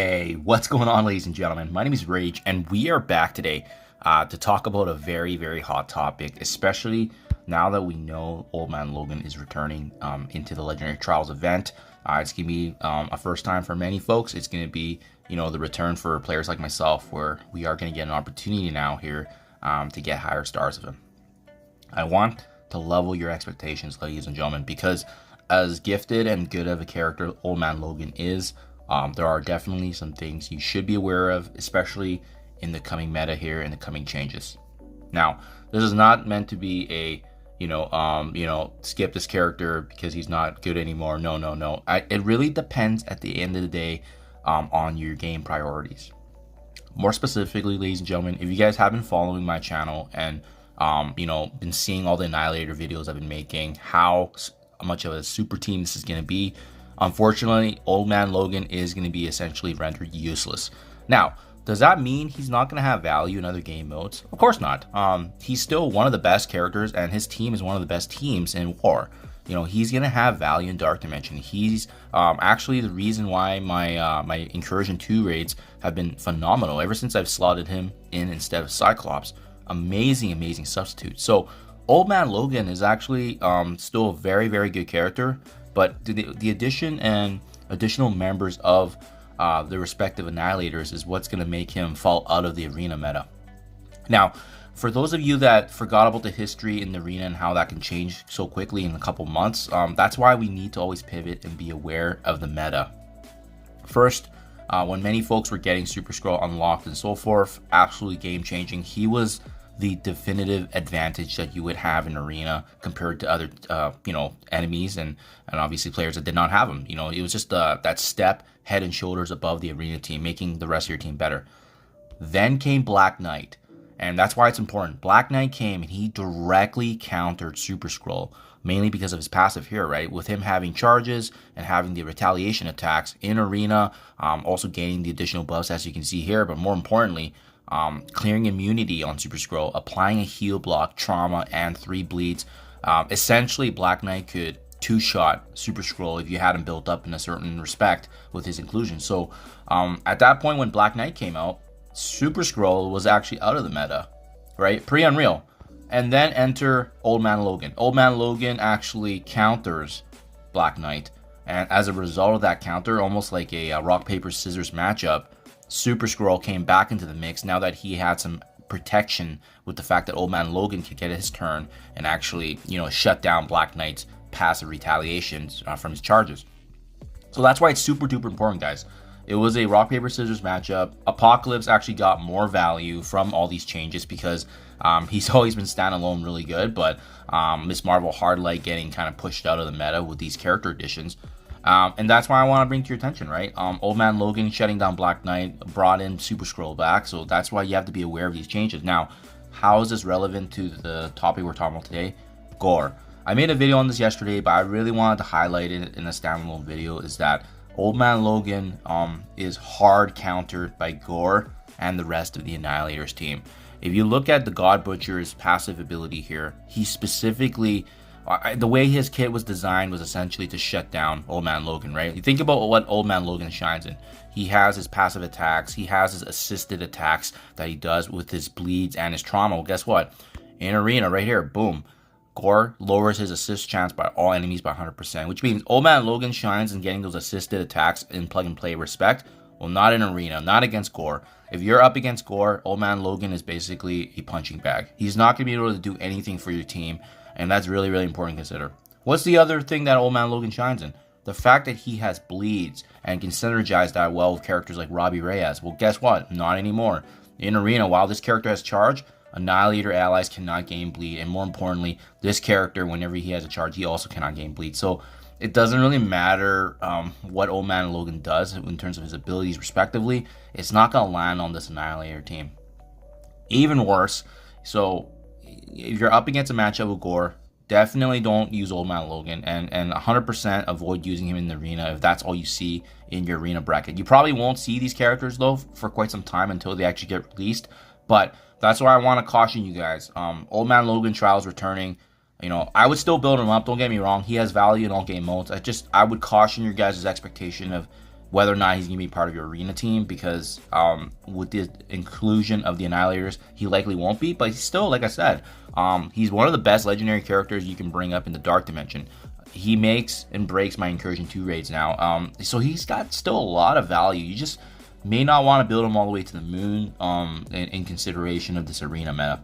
Hey, what's going on, ladies and gentlemen? My name is Rayge, and we are back today to talk about a very hot topic, especially now that we know Old Man Logan is returning into the Legendary Trials event. It's going to be a first time for many folks. It's going to be, the return for players like myself, where we are going to get an opportunity now here to get higher stars of him. I want to level your expectations, ladies and gentlemen, because as gifted and good of a character Old Man Logan is, there are definitely some things you should be aware of, especially in the coming meta here and the coming changes. Now, this is not meant to be a, skip this character because he's not good anymore. No. It really depends at the end of the day on your game priorities. More specifically, ladies and gentlemen, if you guys have been following my channel and, been seeing all the Annihilator videos I've been making, how much of a super team this is going to be, unfortunately, Old Man Logan is going to be essentially rendered useless. Now, does that mean he's not going to have value in other game modes? Of course not. He's still one of the best characters, and his team is one of the best teams in War. He's going to have value in Dark Dimension. He's actually the reason why my Incursion 2 raids have been phenomenal ever since I've slotted him in instead of Cyclops. Amazing substitute. So Old Man Logan is actually still a very good character, but the addition and additional members of the respective Annihilators is what's going to make him fall out of the arena meta. Now, for those of you that forgot about the history in the arena and how that can change so quickly in a couple months, that's why we need to always pivot and be aware of the meta. First, when many folks were getting Super Scroll unlocked and so forth, absolutely game changing. He was the definitive advantage that you would have in arena compared to other enemies and obviously players that did not have him. It was just that step head and shoulders above the arena team, making the rest of your team better. Then came Black Knight, and that's why it's important. Black Knight came and he directly countered Super Scroll, mainly because of his passive here, right? With him having charges and having the retaliation attacks in arena, also gaining the additional buffs as you can see here, but more importantly, clearing immunity on Super Scroll, applying a heal block, trauma, and 3 bleeds. Essentially, Black Knight could two-shot Super Scroll if you had him built up in a certain respect with his inclusion. So at that point when Black Knight came out, Super Scroll was actually out of the meta, right? Pretty unreal. And then enter Old Man Logan. Old Man Logan actually counters Black Knight, and as a result of that counter, almost like a rock paper scissors matchup, Super Scroll came back into the mix now that he had some protection with the fact that Old Man Logan could get his turn and actually, shut down Black Knight's passive retaliations from his charges. So that's why it's super duper important, guys. It was a rock paper scissors matchup. Apocalypse actually got more value from all these changes because he's always been standalone really good, but Miss Marvel Hardlight getting kind of pushed out of the meta with these character additions. And that's why I want to bring to your attention, right? Old Man Logan shutting down Black Knight brought in Super Scroll back, so that's why you have to be aware of these changes. Now, how is this relevant to the topic we're talking about today? Gorr. I made a video on this yesterday, but I really wanted to highlight it in a standalone video, is that Old Man Logan is hard countered by Gorr and the rest of the Annihilators team. If you look at the God Butcher's passive ability here, he specifically, the way his kit was designed was essentially to shut down Old Man Logan, right? You think about what Old Man Logan shines in. He has his passive attacks, he has his assisted attacks that he does with his bleeds and his trauma. Well, guess what? In arena, right here, boom. Gorr lowers his assist chance by all enemies by 100%, which means Old Man Logan shines in getting those assisted attacks in plug and play respect. Well, not in arena, not against Gorr. If you're up against Gorr, Old Man Logan is basically a punching bag. He's not going to be able to do anything for your team, and that's really important to consider. What's the other thing that Old Man Logan shines in? The fact that he has bleeds and can synergize that well with characters like Robbie Reyes. Well, guess what? Not anymore. In arena, while this character has charge, Annihilator allies cannot gain bleed, and more importantly, this character, whenever he has a charge, he also cannot gain bleed. So it doesn't really matter what Old Man Logan does in terms of his abilities respectively. It's not going to land on this Annihilator team. Even worse, so if you're up against a matchup with Gorr, definitely don't use Old Man Logan, and 100% avoid using him in the arena if that's all you see in your arena bracket. You probably won't see these characters though for quite some time until they actually get released, but that's why I want to caution you guys. Old Man Logan Trials returning. I would still build him up. Don't get me wrong. He has value in all game modes. I would caution your guys' expectation of whether or not he's going to be part of your arena team, because with the inclusion of the Annihilators, he likely won't be, but he's still, like I said, he's one of the best legendary characters you can bring up in the Dark Dimension. He makes and breaks my Incursion 2 raids now, so he's got still a lot of value. You just may not want to build him all the way to the moon in consideration of this arena meta.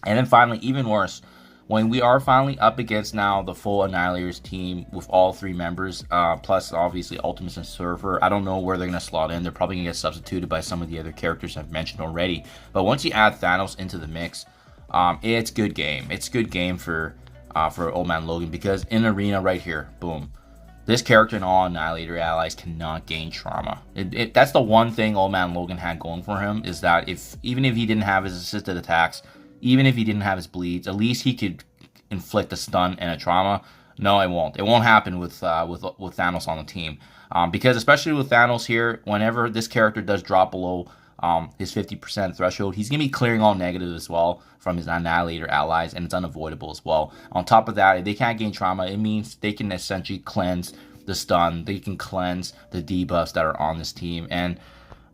And then finally, even worse, when we are finally up against now the full Annihilators team with all 3 members, plus obviously Ultimates and Surfer, I don't know where they're going to slot in. They're probably going to get substituted by some of the other characters I've mentioned already. But once you add Thanos into the mix, it's good game. It's good game for Old Man Logan, because in arena right here, boom, this character and all Annihilator allies cannot gain trauma. That's the one thing Old Man Logan had going for him, is that even if he didn't have his assisted attacks, even if he didn't have his bleeds, at least he could inflict a stun and a trauma. No, it won't. It won't happen with Thanos on the team, because especially with Thanos here, whenever this character does drop below his 50% threshold, he's gonna be clearing all negatives as well from his Annihilator allies, and it's unavoidable as well. On top of that, if they can't gain trauma, it means they can essentially cleanse the stun. They can cleanse the debuffs that are on this team, and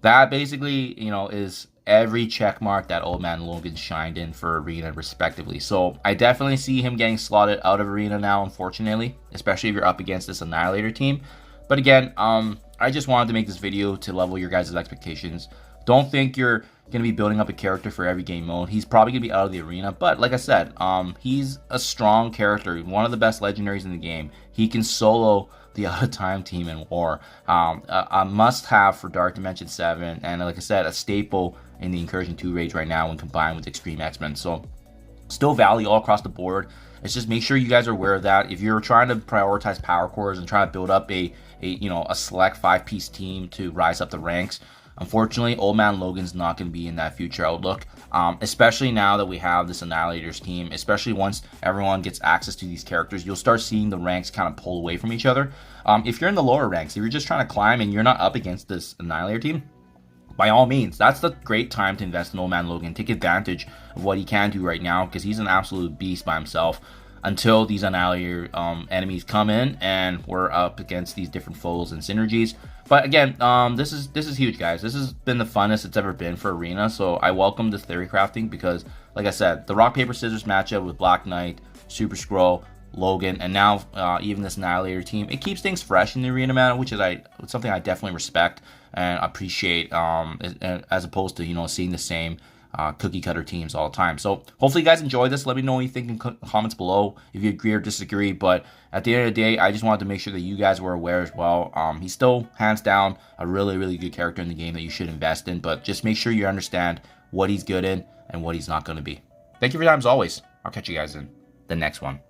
that basically, you know, is every check mark that Old Man Logan shined in for arena respectively. So I definitely see him getting slotted out of arena now, unfortunately, especially if you're up against this Annihilator team. But again, I just wanted to make this video to level your guys' expectations. Don't think you're going to be building up a character for every game mode. He's probably going to be out of the arena, but like I said, he's a strong character, one of the best legendaries in the game. He can solo the out of time team in war. A must-have for Dark Dimension 7, and like I said, a staple in the Incursion 2 raids right now when combined with Extreme X-Men. So still value all across the board. It's just make sure you guys are aware of that. If you're trying to prioritize power cores and try to build up a select 5-piece team to rise up the ranks, unfortunately, Old Man Logan's not going to be in that future outlook, especially now that we have this Annihilators team. Especially once everyone gets access to these characters, you'll start seeing the ranks kind of pull away from each other. If you're in the lower ranks, if you're just trying to climb and you're not up against this Annihilator team, by all means, that's the great time to invest in Old Man Logan. Take advantage of what he can do right now, because he's an absolute beast by himself until these Annihilator enemies come in and we're up against these different foes and synergies. But again, this is huge, guys. This has been the funnest it's ever been for arena, so I welcome this theory crafting, because like I said, the rock paper scissors matchup with Black Knight, Super Skrull, Logan, and now even this Annihilator team, it keeps things fresh in the arena meta, which is something I definitely respect and appreciate, as opposed to, you know, seeing the same cookie cutter teams all the time. So hopefully you guys enjoy this. Let me know what you think in comments below, if you agree or disagree. But at the end of the day, I just wanted to make sure that you guys were aware as well. He's still hands down a really, really good character in the game that you should invest in, but just make sure you understand what he's good in and what he's not going to be. Thank you for your time as always. I'll catch you guys in the next one.